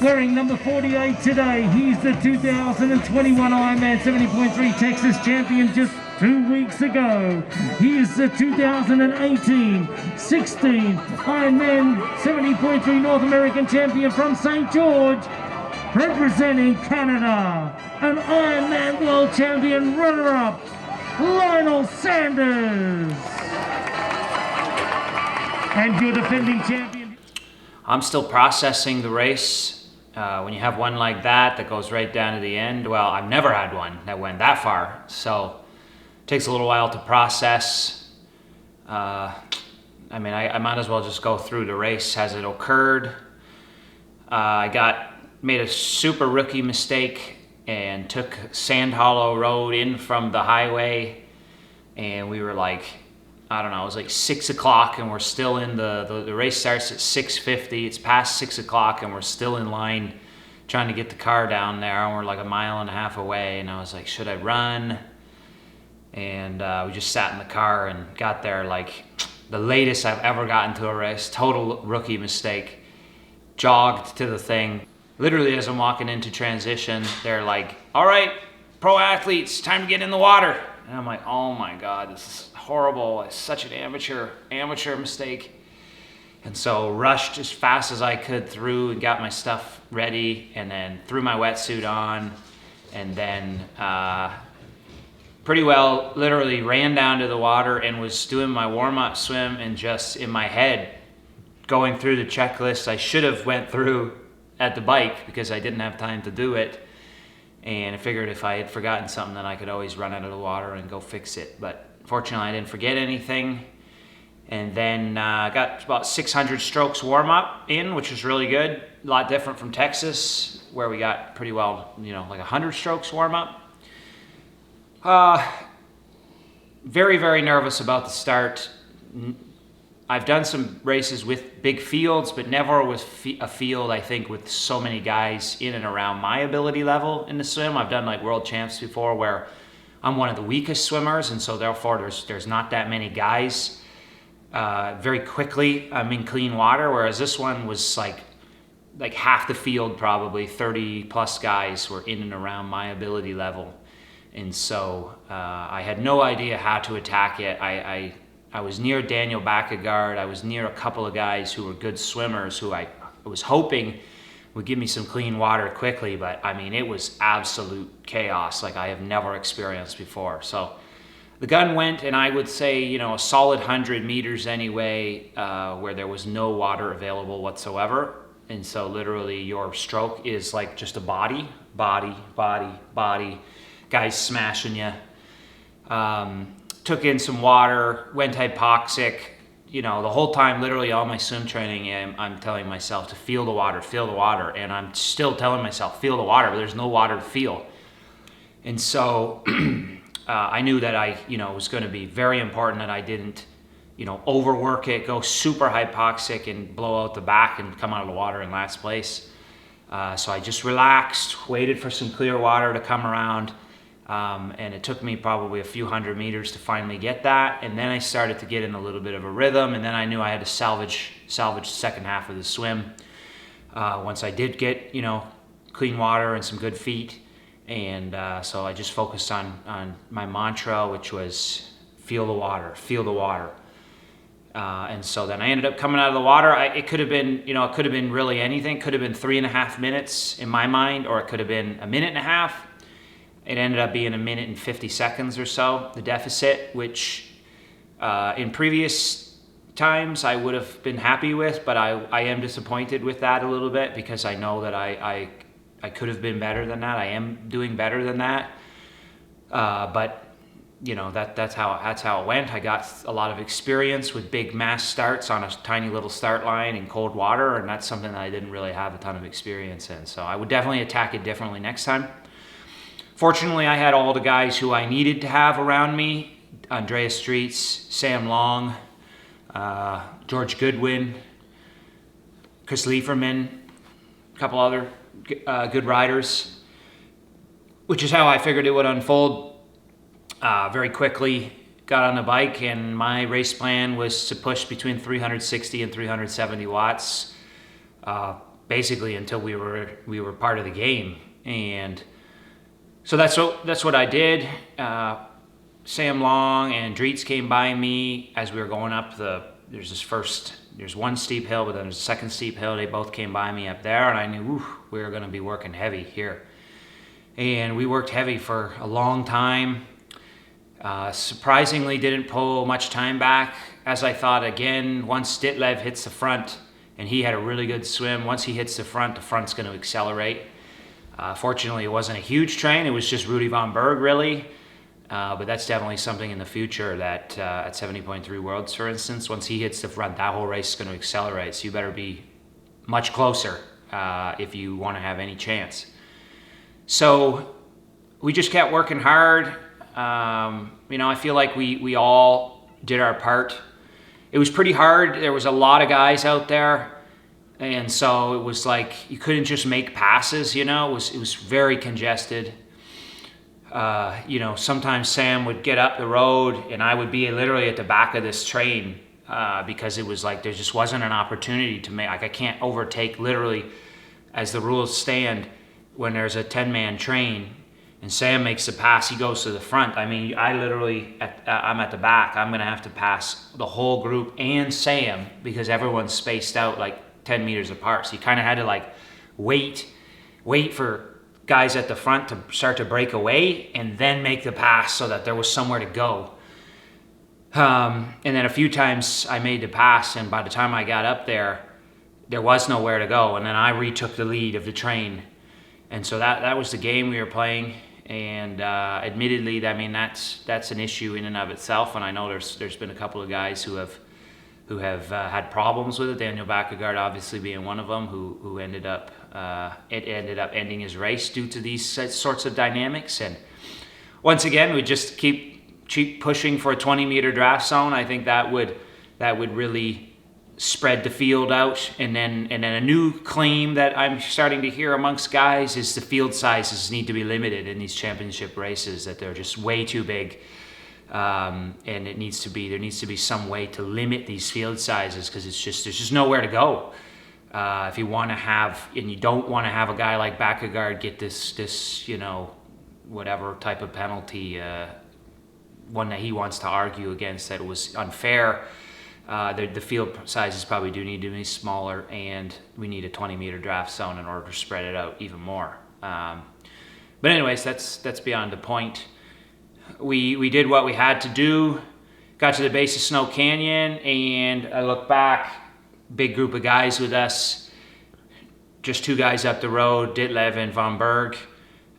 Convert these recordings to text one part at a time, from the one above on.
Wearing number 48 today, he's the 2021 Ironman 70.3 Texas champion just 2 weeks ago. He is the 2018-16 Ironman 70.3 North American champion from St. George, representing Canada, an Ironman world champion runner-up, Lionel Sanders. And your defending champion. I'm still processing the race. When you have one like that goes right down to the end, well, I've never had one that went that far, so it takes a little while to process. I might as well just go through the race as it occurred. I made a super rookie mistake and took Sand Hollow Road in from the highway, and we were like, I don't know, it was like 6 o'clock and we're still in the race starts at 6:50. It's past 6 o'clock and we're still in line trying to get the car down there, and we're like a mile and a half away, and I was like, should I run? And we just sat in the car and got there like the latest I've ever gotten to a race. Total rookie mistake. Jogged to the thing. Literally as I'm walking into transition, they're like, all right, pro athletes, time to get in the water. And I'm like, oh my God, this is horrible. It's such an amateur mistake. And so rushed as fast as I could through and got my stuff ready, and then threw my wetsuit on, and then pretty well literally ran down to the water and was doing my warm-up swim, and just in my head going through the checklist I should have went through at the bike because I didn't have time to do it. And I figured if I had forgotten something, then I could always run out of the water and go fix it. But fortunately, I didn't forget anything. And then got about 600 strokes warm up in, which was really good. A lot different from Texas, where we got pretty well, like 100 strokes warm up. Very, very nervous about the start. I've done some races with big fields, but never with a field, I think, with so many guys in and around my ability level in the swim. I've done like world champs before where I'm one of the weakest swimmers, and so therefore there's not that many guys. Very quickly, I'm in clean water, whereas this one was like half the field, probably 30 plus guys were in and around my ability level. And so I had no idea how to attack it. I was near Daniel Backegard. I was near a couple of guys who were good swimmers who I was hoping would give me some clean water quickly, but I mean, it was absolute chaos like I have never experienced before. So the gun went, and I would say, a solid 100 meters anyway, where there was no water available whatsoever. And so literally your stroke is like just a body, guys smashing you. Took in some water, went hypoxic. The whole time, literally all my swim training, I'm telling myself to feel the water. And I'm still telling myself, feel the water, but there's no water to feel. And so I knew that it was going to be very important that I didn't, overwork it, go super hypoxic and blow out the back and come out of the water in last place. So I just relaxed, waited for some clear water to come around. And it took me probably a few hundred meters to finally get that. And then I started to get in a little bit of a rhythm, and then I knew I had to salvage the second half of the swim. Once I did get, clean water and some good feet. And so I just focused on my mantra, which was feel the water. And so then I ended up coming out of the water. It could have been really anything. It could have been 3.5 minutes in my mind, or it could have been a minute and a half. It ended up being a minute and 50 seconds or so, the deficit, which in previous times I would have been happy with, but I am disappointed with that a little bit because I know that I could have been better than that. I am doing better than that. But that's how it went. I got a lot of experience with big mass starts on a tiny little start line in cold water, and that's something that I didn't really have a ton of experience in. So I would definitely attack it differently next time. Fortunately, I had all the guys who I needed to have around me. Andreas Streets, Sam Long, George Goodwin, Chris Lieferman, a couple other good riders, which is how I figured it would unfold. Very quickly got on the bike, and my race plan was to push between 360 and 370 watts. basically until we were part of the game. And so that's what I did. Sam Long and Dreets came by me as we were going up there's one steep hill, but then there's a second steep hill. They both came by me up there, and I knew we were going to be working heavy here. And we worked heavy for a long time. Surprisingly didn't pull much time back, as I thought. Again, once Ditlev hits the front, and he had a really good swim, once he hits the front's going to accelerate. Fortunately, it wasn't a huge train. It was just Rudy Von Berg, really. But that's definitely something in the future that at 70.3 Worlds, for instance, once he hits the front, that whole race is going to accelerate. So you better be much closer if you want to have any chance. So we just kept working hard. I feel like we all did our part. It was pretty hard. There was a lot of guys out there. And so it was like you couldn't just make passes, It was very congested. Sometimes Sam would get up the road and I would be literally at the back of this train because it was like there just wasn't an opportunity to make, like I can't overtake literally as the rules stand when there's a 10-man train and Sam makes the pass, he goes to the front. I mean, I'm at the back. I'm going to have to pass the whole group and Sam because everyone's spaced out like 10 meters apart. So you kind of had to like wait for guys at the front to start to break away and then make the pass so that there was somewhere to go. And then a few times I made the pass, and by the time I got up there was nowhere to go. And then I retook the lead of the train. And so that was the game we were playing. And admittedly, I mean, that's an issue in and of itself. And I know there's been a couple of guys who have had problems with it. Daniel Baekkegard obviously being one of them, who ended up ending his race due to these sorts of dynamics. And once again, we just keep pushing for a 20-meter draft zone. I think that would really spread the field out. And then a new claim that I'm starting to hear amongst guys is the field sizes need to be limited in these championship races. That they're just way too big. And there needs to be some way to limit these field sizes because there's just nowhere to go. If you want to have, and you don't want to have a guy like Baekkegard get this whatever type of penalty, one that he wants to argue against that it was unfair. The field sizes probably do need to be smaller, and we need a 20-meter draft zone in order to spread it out even more. But anyways, that's beyond the point. We did what we had to do, got to the base of Snow Canyon, and I look back, big group of guys with us, just two guys up the road, Ditlev and Von Berg.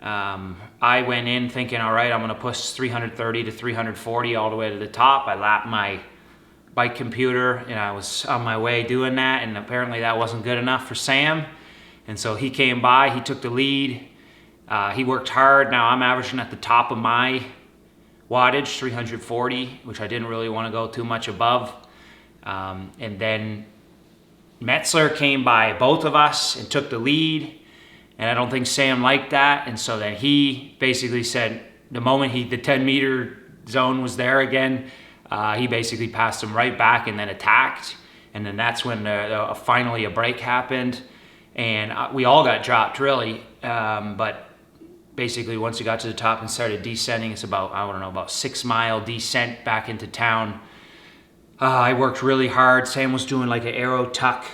I went in thinking, all right, I'm going to push 330 to 340 all the way to the top. I lapped my bike computer, and I was on my way doing that, and apparently that wasn't good enough for Sam. And so he came by, he took the lead. He worked hard. Now I'm averaging at the top of my wattage, 340, which I didn't really want to go too much above. And then Metzler came by both of us and took the lead. And I don't think Sam liked that. And so then he basically said, the moment the 10-meter zone was there again, he basically passed him right back and then attacked. And then that's when finally a break happened. And we all got dropped, really. But basically, once we got to the top and started descending, it's about 6 mile descent back into town. I worked really hard. Sam was doing like an aero tuck,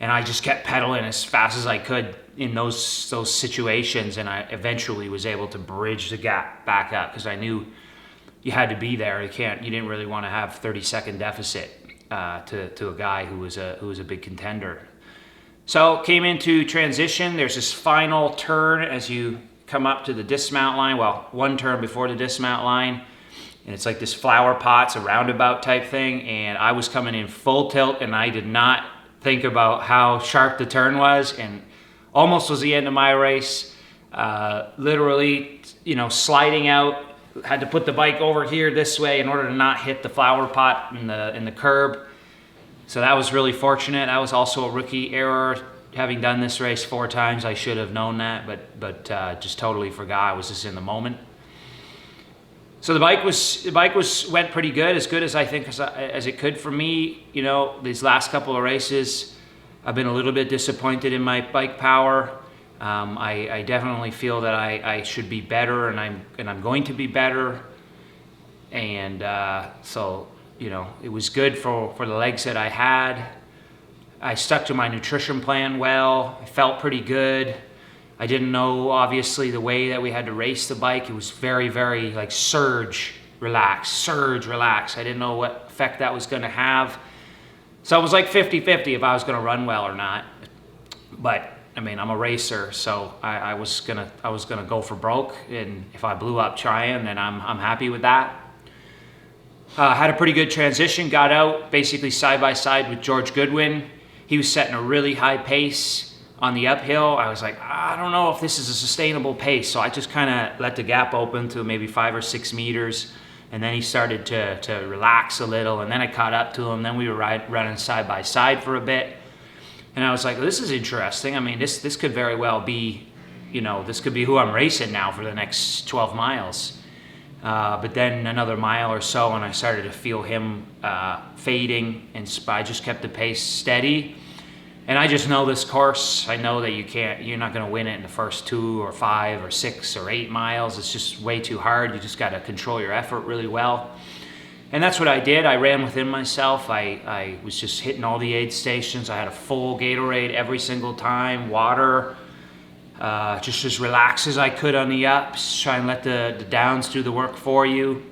and I just kept pedaling as fast as I could in those situations. And I eventually was able to bridge the gap back up because I knew you had to be there. You didn't really want to have 30-second deficit to a guy who was a big contender. So came into transition. There's this final turn as you come up to the dismount line. Well, one turn before the dismount line, and it's like this flower pot's a roundabout type thing. And I was coming in full tilt, and I did not think about how sharp the turn was, and almost was the end of my race. Literally, sliding out. Had to put the bike over here this way in order to not hit the flower pot in the curb. So that was really fortunate. That was also a rookie error. Having done this race 4 times, I should have known that, but just totally forgot. I was just in the moment. So the bike went pretty good as I think as it could for me. These last couple of races, I've been a little bit disappointed in my bike power. I definitely feel that I should be better, and I'm going to be better. And so, you know, it was good for the legs that I had. I stuck to my nutrition plan well. I felt pretty good. I didn't know, obviously, the way that we had to race the bike. It was very, very like surge, relax. I didn't know what effect that was going to have. So it was like 50-50 if I was going to run well or not. But I mean, I'm a racer, so I was gonna go for broke, and if I blew up trying, then I'm happy with that. Had a pretty good transition. Got out basically side by side with George Goodwin. He was setting a really high pace on the uphill. I was like, I don't know if this is a sustainable pace, so I just kind of let the gap open to maybe 5 or 6 meters. And then he started to relax a little, and then I caught up to him. Then we were running side by side for a bit, and I was like, well, this is interesting. I mean, this could very well be, you know, this could be who I'm racing now for the next 12 miles. But then another mile or so, and I started to feel him fading, and I just kept the pace steady. And I just know this course. I know that you're not going to win it in the first 2 or 5 or 6 or 8 miles. It's just way too hard. You just got to control your effort really well. And that's what I did. I ran within myself. I was just hitting all the aid stations. I had a full Gatorade every single time, water, just as relaxed as I could on the ups, try and let the downs do the work for you.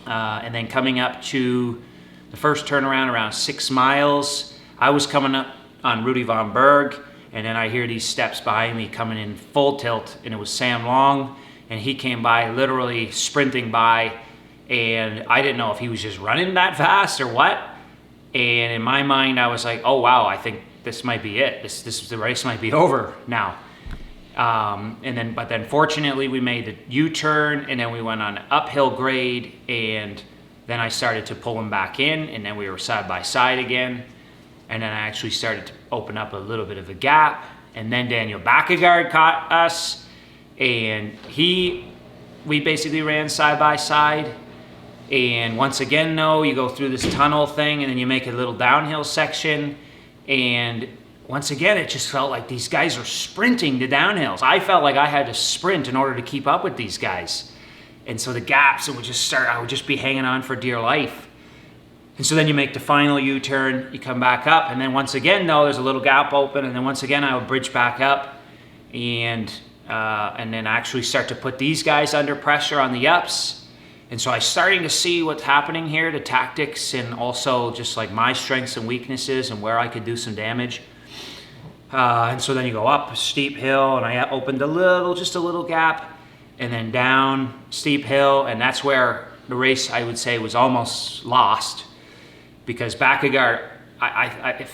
And then coming up to the first turnaround around 6 miles, I was coming up on Rudy Von Berg, and then I hear these steps behind me coming in full tilt, and it was Sam Long, and he came by, literally sprinting by, and I didn't know if he was just running that fast or what. And in my mind, I was like, oh wow, I think this might be it. The race might be over now. But then fortunately we made the U-turn, and then we went on an uphill grade, and then I started to pull him back in, and then we were side by side again. And then I actually started to open up a little bit of a gap. And then Daniel Backegard caught us, and we basically ran side by side. And once again, you go through this tunnel thing, and then you make a little downhill section. And once again, it just felt like these guys are sprinting the downhills. I felt like I had to sprint in order to keep up with these guys. And so the gaps, I would just be hanging on for dear life. And so then you make the final U-turn, you come back up, and then once again, there's a little gap open, and then once again, I would bridge back up, and then actually start to put these guys under pressure on the ups. And so I'm starting to see what's happening here, the tactics, and also just like my strengths and weaknesses and where I could do some damage. And so then you go up a steep hill, and I opened just a little gap, and then down, steep hill, and that's where the race, I would say, was almost lost. Because Backegard, I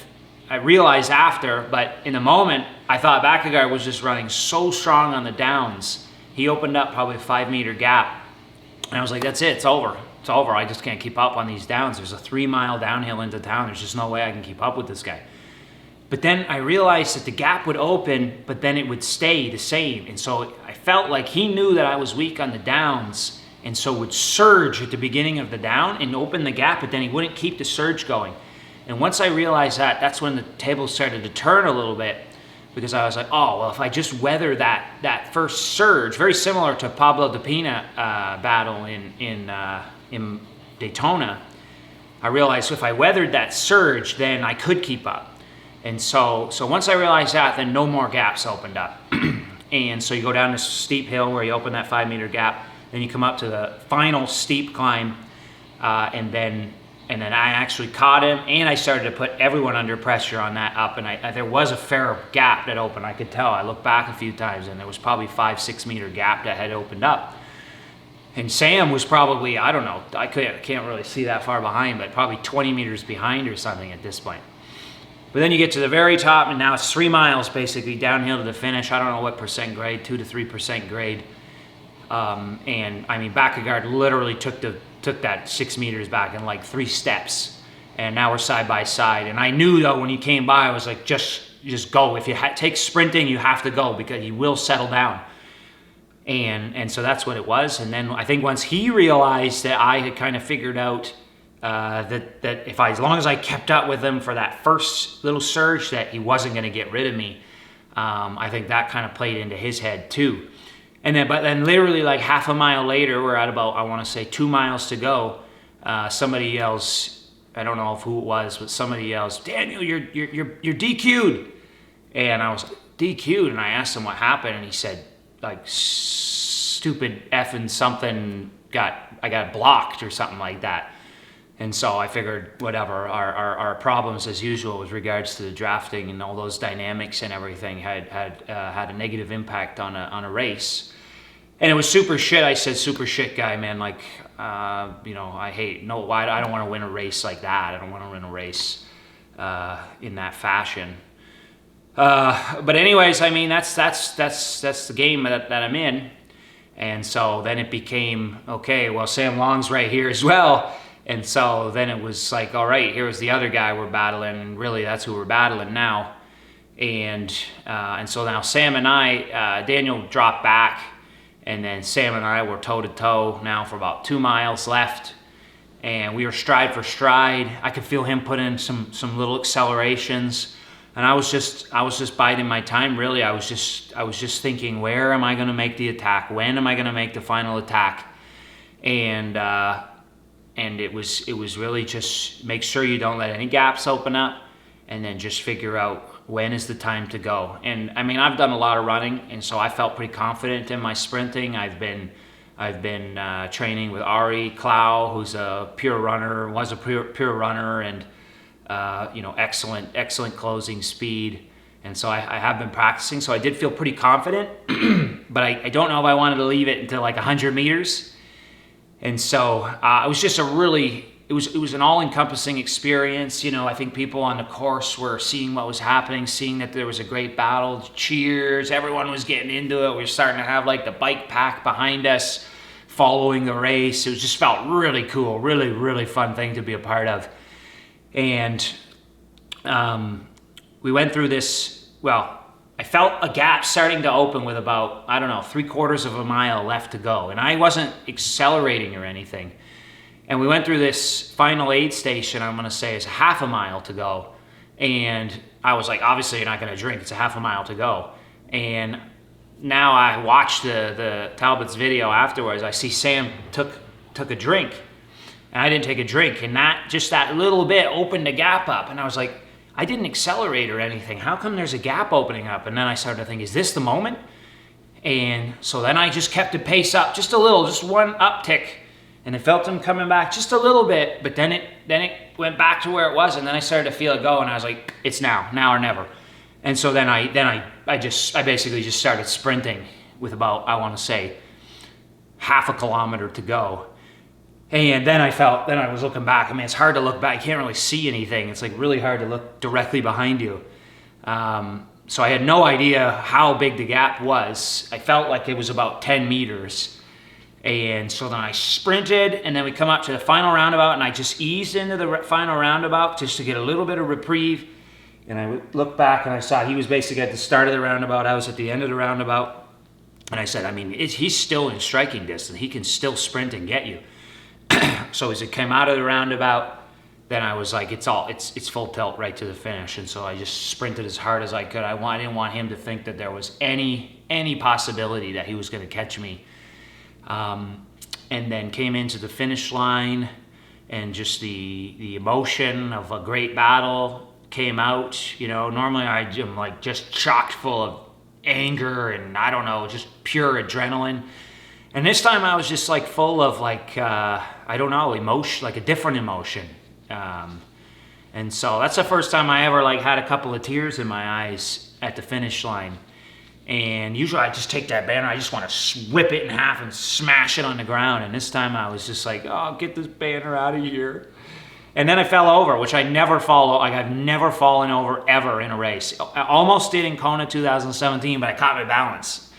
realized after, but in the moment, I thought Backegard was just running so strong on the downs. He opened up probably a 5-meter gap, and I was like, that's it, it's over. It's over, I just can't keep up on these downs. There's a 3-mile downhill into town. There's just no way I can keep up with this guy. But then I realized that the gap would open, but then it would stay the same. And so I felt like he knew that I was weak on the downs, and so would surge at the beginning of the down and open the gap, but then he wouldn't keep the surge going. And once I realized that, that's when the table started to turn a little bit, because I was like, oh, well, if I just weather that first surge, very similar to Pablo Depina battle in Daytona, I realized if I weathered that surge, then I could keep up. And so once I realized that, then no more gaps opened up. And so you go down this steep hill where you open that 5-meter gap, then you come up to the final steep climb, and then I actually caught him, and I started to put everyone under pressure on that up, and there was a fair gap that opened. I could tell. I looked back a few times, and there was probably 5-6 meter gap that had opened up. And Sam was probably, I don't know, I can't really see that far behind, but probably 20 meters behind or something at this point. But then you get to the very top, and now it's 3 miles basically downhill to the finish. I don't know what percent grade, 2 to 3% grade. And I mean, Backegard literally took that 6 meters back in like 3 steps, and now we're side by side. And I knew though when he came by, I was like, just go. If you take sprinting, you have to go, because he will settle down. And so that's what it was. And then I think once he realized that I had kind of figured out that if as long as I kept up with him for that first little surge, that he wasn't going to get rid of me. I think that kind of played into his head too. But then literally like half a mile later, we're at about, I want to say 2 miles to go. Somebody yells, I don't know who it was, but somebody yells, "Daniel, you're DQ'd." And I was DQ'd, and I asked him what happened, and he said, like, stupid effing something I got blocked or something like that. And so I figured, whatever, our problems as usual with regards to the drafting and all those dynamics and everything had a negative impact on a race. And it was super shit. I said, super shit guy, man. Like, I don't want to win a race like that. I don't want to win a race in that fashion. But anyways, I mean, that's the game that I'm in. And so then it became, okay, well, Sam Long's right here as well. And so then it was like, all right, here's the other guy we're battling, and really that's who we're battling now. And so now Sam and I, Daniel dropped back, and then Sam and I were toe-to-toe now for about 2 miles left. And we were stride for stride. I could feel him put in some little accelerations. And I was just biding my time, really. I was just thinking, where am I going to make the attack? When am I going to make the final attack? And it was really just make sure you don't let any gaps open up, and then just figure out when is the time to go. And I mean, I've done a lot of running, and so I felt pretty confident in my sprinting. I've been training with Ari Clow, who's a pure runner, was a pure runner, and excellent closing speed. And so I have been practicing, so I did feel pretty confident, but I don't know if I wanted to leave it until like 100 meters. And so it was just it was an all-encompassing experience. I think people on the course were seeing what was happening, seeing that there was a great battle, cheers, everyone was getting into it. We were starting to have like the bike pack behind us following the race. It just felt really cool, really, really fun thing to be a part of. And we went through this, I felt a gap starting to open with about, 3/4 of a mile left to go. And I wasn't accelerating or anything. And we went through this final aid station, I'm going to say it's a half a mile to go. And I was like, obviously you're not going to drink. It's a half a mile to go. And now I watched the Talbot's video afterwards. I see Sam took a drink. And I didn't take a drink. And that little bit opened a gap up. And I was like, I didn't accelerate or anything. How come there's a gap opening up? And then I started to think, is this the moment? And so then I just kept the pace up just a little, just one uptick. And I felt him coming back just a little bit, but then it went back to where it was. And then I started to feel it go, and I was like, it's now or never. And so then I basically just started sprinting with about, I want to say, half a kilometer to go. And then I was looking back. I mean, it's hard to look back. You can't really see anything. It's like really hard to look directly behind you. So I had no idea how big the gap was. I felt like it was about 10 meters. And so then I sprinted, and then we come up to the final roundabout, and I just eased into the final roundabout just to get a little bit of reprieve. And I looked back, and I saw he was basically at the start of the roundabout. I was at the end of the roundabout. And I said, I mean, he's still in striking distance. He can still sprint and get you. So as it came out of the roundabout, then I was like, it's full tilt right to the finish. And so I just sprinted as hard as I could. I didn't want him to think that there was any possibility that he was going to catch me. And then came into the finish line, and just the emotion of a great battle came out. Normally I'm like just chocked full of anger and just pure adrenaline. And this time I was just like full of emotion, like a different emotion. And so that's the first time I ever had a couple of tears in my eyes at the finish line. And usually I just take that banner, I just want to whip it in half and smash it on the ground. And this time I was just like, oh, get this banner out of here. And then I fell over, which I never fall. I've never fallen over ever in a race. I almost did in Kona 2017, but I caught my balance.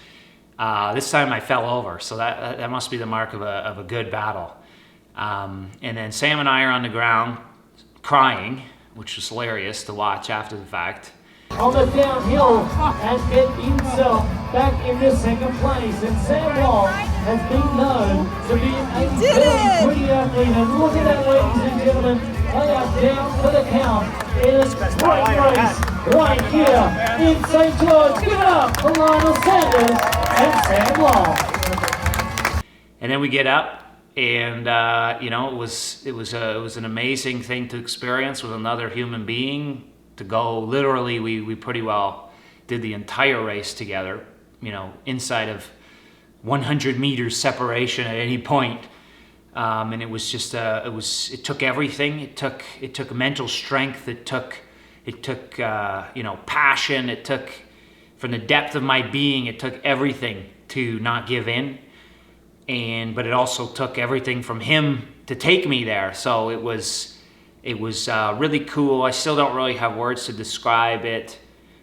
This time I fell over, so that must be the mark of a good battle. And then Sam and I are on the ground crying, which was hilarious to watch after the fact. On the downhill and get himself back in the second place, and Sam Long has been known to be a very pretty athlete. And look at that, ladies and gentlemen. They are down for the count in a great race right here in St. George. Give it up for Lionel Sanders and Sam Long. And then we get up, and it was an amazing thing to experience with another human being. To go, literally, we pretty well did the entire race together. Inside of 100 meters separation at any point, and it was just it took everything. It took mental strength. It took passion. It took, from the depth of my being, it took everything to not give in. But it also took everything from him to take me there. So it was really cool. I still don't really have words to describe it.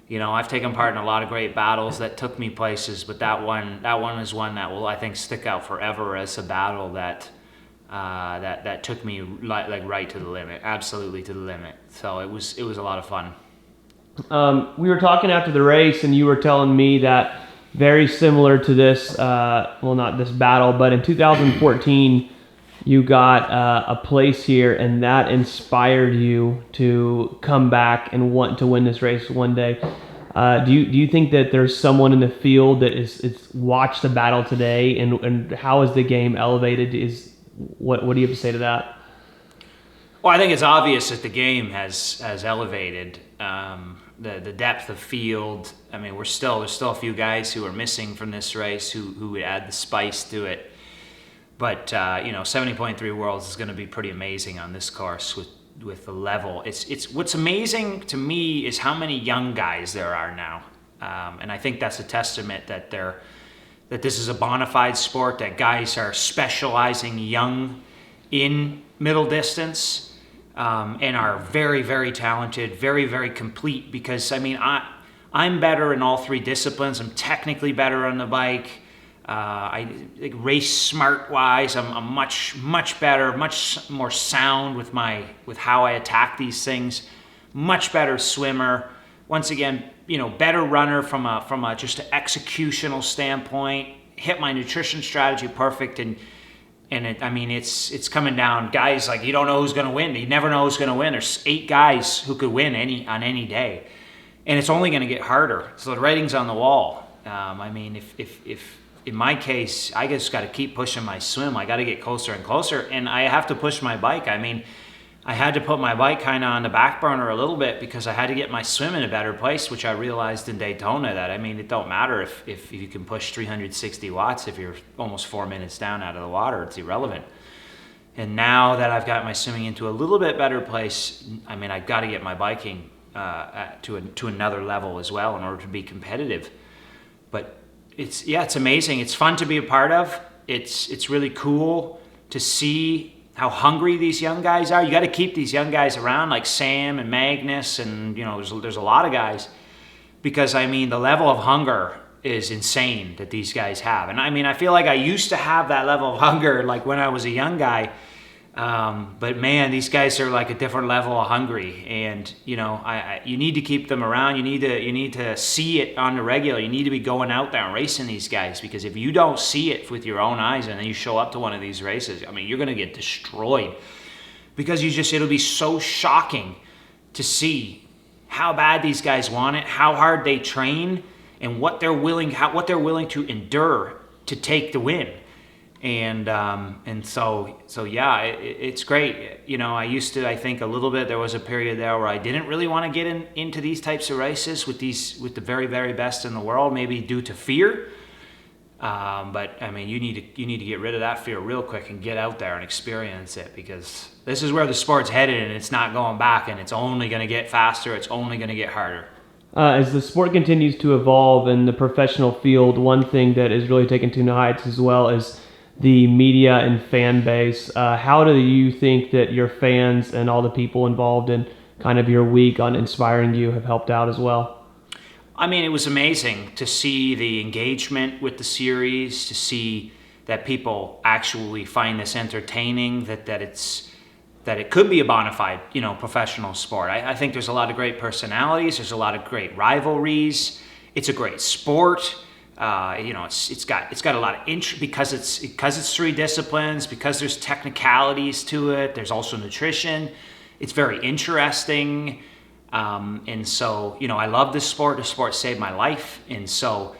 I've taken part in a lot of great battles that took me places, but that one is one that will, I think, stick out forever as a battle that took me like right to the limit, absolutely to the limit. So it was a lot of fun. We were talking after the race, and you were telling me that very similar to this, not this battle, but in 2014, you got a place here, and that inspired you to come back and want to win this race one day. Do you think that there's someone in the field that is watched the battle today, and how is the game elevated? What do you have to say to that? Well, I think it's obvious that the game has elevated. The depth of field. I mean, there's still a few guys who are missing from this race who would add the spice to it. But 70.3 Worlds is going to be pretty amazing on this course with the level. It's what's amazing to me is how many young guys there are now, and I think that's a testament that this is a bona fide sport, that guys are specializing young in middle distance. And are very, very talented, very, very complete, because I'm better in all three disciplines. I'm technically better on the bike. I race smart wise. I'm much, much better, much more sound with how I attack these things. Much better swimmer. Once again, better runner from a just an executional standpoint. Hit my nutrition strategy perfect, and it's coming down. Guys, you don't know who's going to win. You never know who's going to win. There's 8 guys who could win on any day, and it's only going to get harder. So the writing's on the wall. If in my case, I just got to keep pushing my swim. I got to get closer and closer, and I have to push my bike. I had to put my bike kind of on the back burner a little bit because I had to get my swim in a better place, which I realized in Daytona that, it don't matter if you can push 360 watts if you're almost 4 minutes down out of the water. It's irrelevant. And now that I've got my swimming into a little bit better place, I've got to get my biking to another level as well in order to be competitive. But it's amazing. It's fun to be a part of. It's really cool to see how hungry these young guys are. You got to keep these young guys around, like Sam and Magnus, and there's a lot of guys, because the level of hunger is insane that these guys have. And I feel like I used to have that level of hunger like when I was a young guy, but man, these guys are like a different level of hungry, and you need to keep them around. You need to see it on the regular. You need to be going out there and racing these guys, because if you don't see it with your own eyes and then you show up to one of these races, you're going to get destroyed, because it'll be so shocking to see how bad these guys want it, how hard they train, and what they're willing to endure to take the win. And so it's great. I think a little bit, there was a period there where I didn't really want to get into these types of races with the very, very best in the world, maybe due to fear. But you need to get rid of that fear real quick and get out there and experience it, because this is where the sport's headed, and it's not going back, and it's only going to get faster. It's only going to get harder. As the sport continues to evolve in the professional field, one thing that is really taken to new heights as well is the media and fan base. How do you think that your fans and all the people involved in kind of your week on inspiring you have helped out as well? It was amazing to see the engagement with the series, to see that people actually find this entertaining, that it could be a bona fide, professional sport. I think there's a lot of great personalities. There's a lot of great rivalries. It's a great sport. You know, it's got a lot of interest because it's 3 disciplines, because there's technicalities to it. There's also nutrition. It's very interesting. And so, you know, I love this sport. The sport saved my life. And so,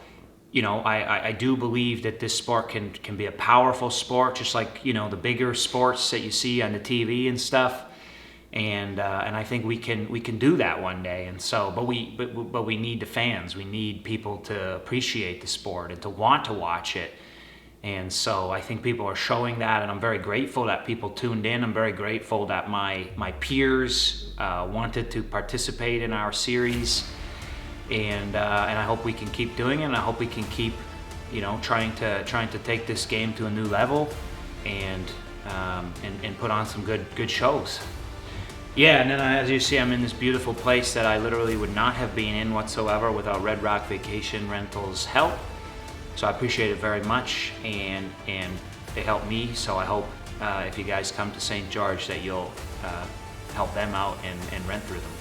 you know, I do believe that this sport can be a powerful sport, just like, you know, the bigger sports that you see on the TV and stuff. And I think we can do that one day. And so, but we need the fans. We need people to appreciate the sport and to want to watch it. And so I think people are showing that, and I'm very grateful that people tuned in. I'm very grateful that my peers wanted to participate in our series, and I hope we can keep doing it. And I hope we can keep, you know, trying to take this game to a new level, and put on some good shows. Yeah, and then as you see, I'm in this beautiful place that I literally would not have been in whatsoever without Red Rock Vacation Rentals' help. So I appreciate it very much, and they help me. So I hope if you guys come to St. George that you'll help them out and rent through them.